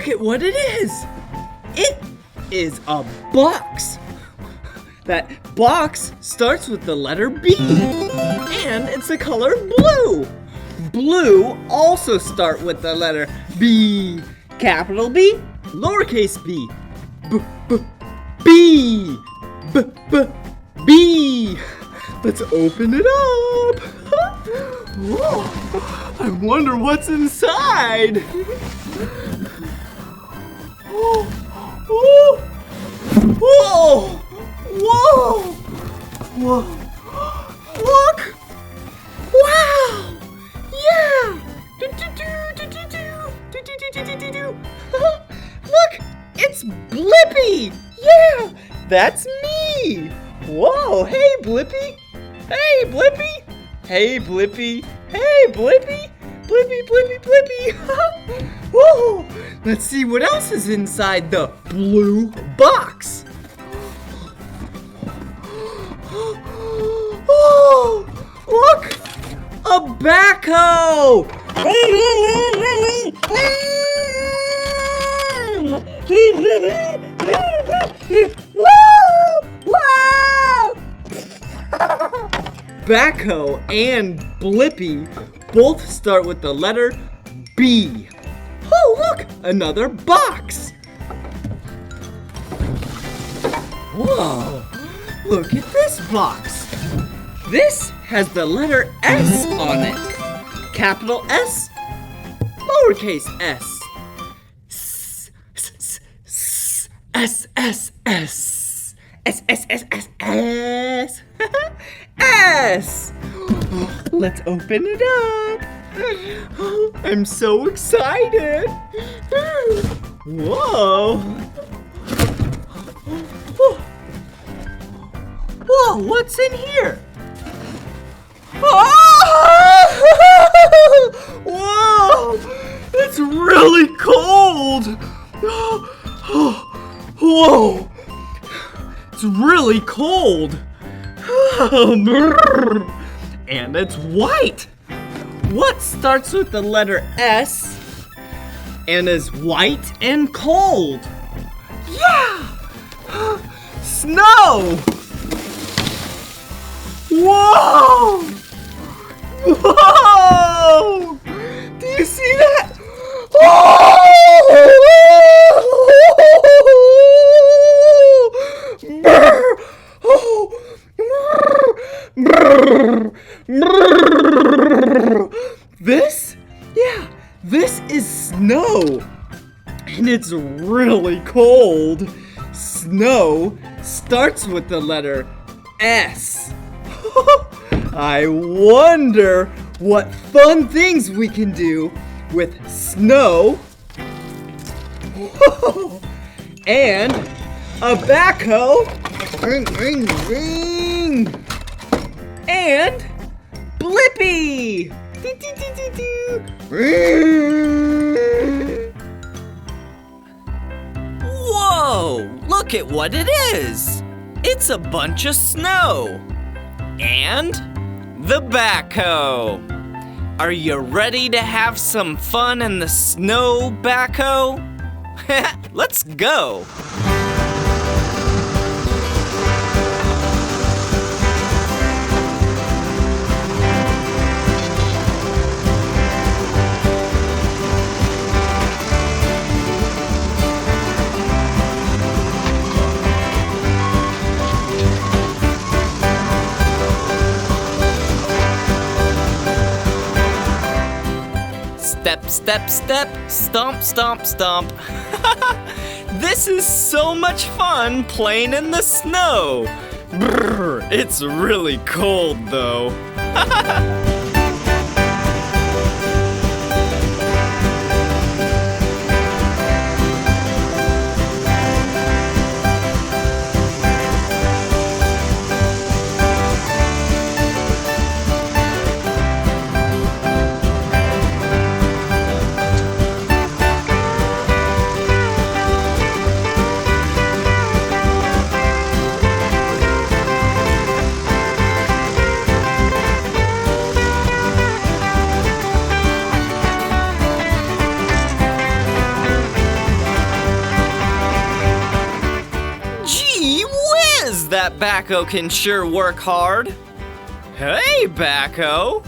look at what it is. It is a box. That box starts with the letter B, and it's the color blue. Blue also start with the letter B. Capital B, lowercase b. B. B. Let's open it up. Whoa, I wonder what's inside. Whoa. Look. Wow. Yeah. Look, it's Blippi. Yeah, that's me. Whoa, hey Blippi. Hey Blippi. Hey Blippi. Hey Blippi. Blippi. Whoa, let's see what else is inside the blue box. Oh, look, a backhoe. Backhoe and Blippi both start with the letter B. Oh, look, another box. Whoa, look at this box. This has the letter S on it. Capital S, lowercase s. S. S. Let's open it up. I'm so excited. Whoa. Whoa, what's in here? Whoa, it's really cold. Whoa, it's really cold. And it's white. What starts with the letter S and is white and cold? Yeah! Snow! Whoa! Whoa! Do you see that? Oh! This is snow, and it's really cold. Snow starts with the letter S. I wonder what fun things we can do with snow. And a backhoe. Ring, ring, ring. And Blippi. Whoa, look at what it is. It's a bunch of snow. And the backhoe. Are you ready to have some fun in the snow backhoe? Let's go. Step, step, step, stomp, stomp, stomp. This is so much fun playing in the snow. Brr, it's really cold though. that backhoe can sure work hard. Hey, backhoe!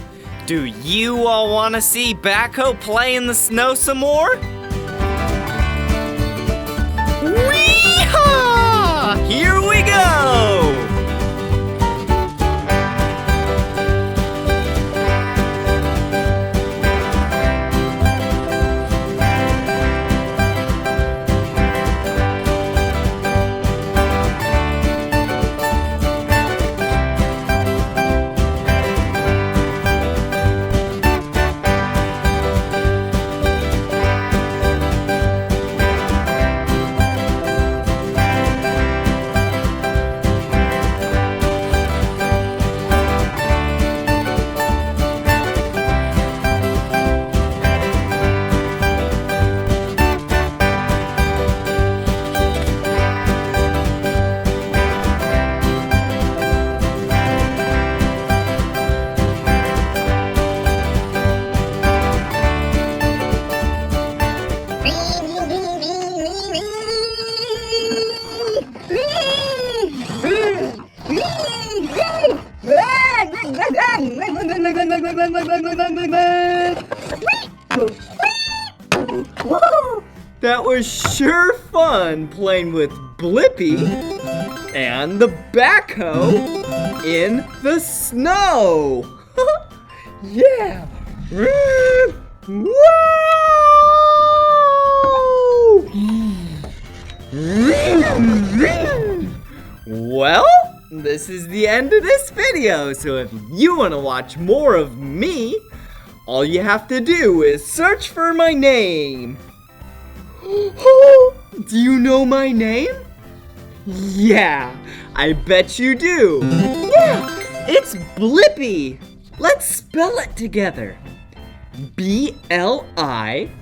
Do you all want to see backhoe play in the snow some more? Wee-haw! Here we go! That was sure fun playing with Blippi and the backhoe in the snow. Yeah. Whoa! Well, this is the end of this video, so if you want to watch more of me, all you have to do is search for my name. Do you know my name? Yeah, I bet you do. Yeah, it's Blippi. Let's spell it together. B-L-I-P-P-I.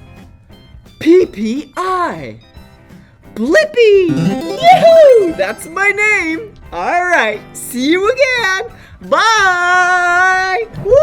Blippi! Yahoo! That's my name. All right, see you again. Bye! Woo!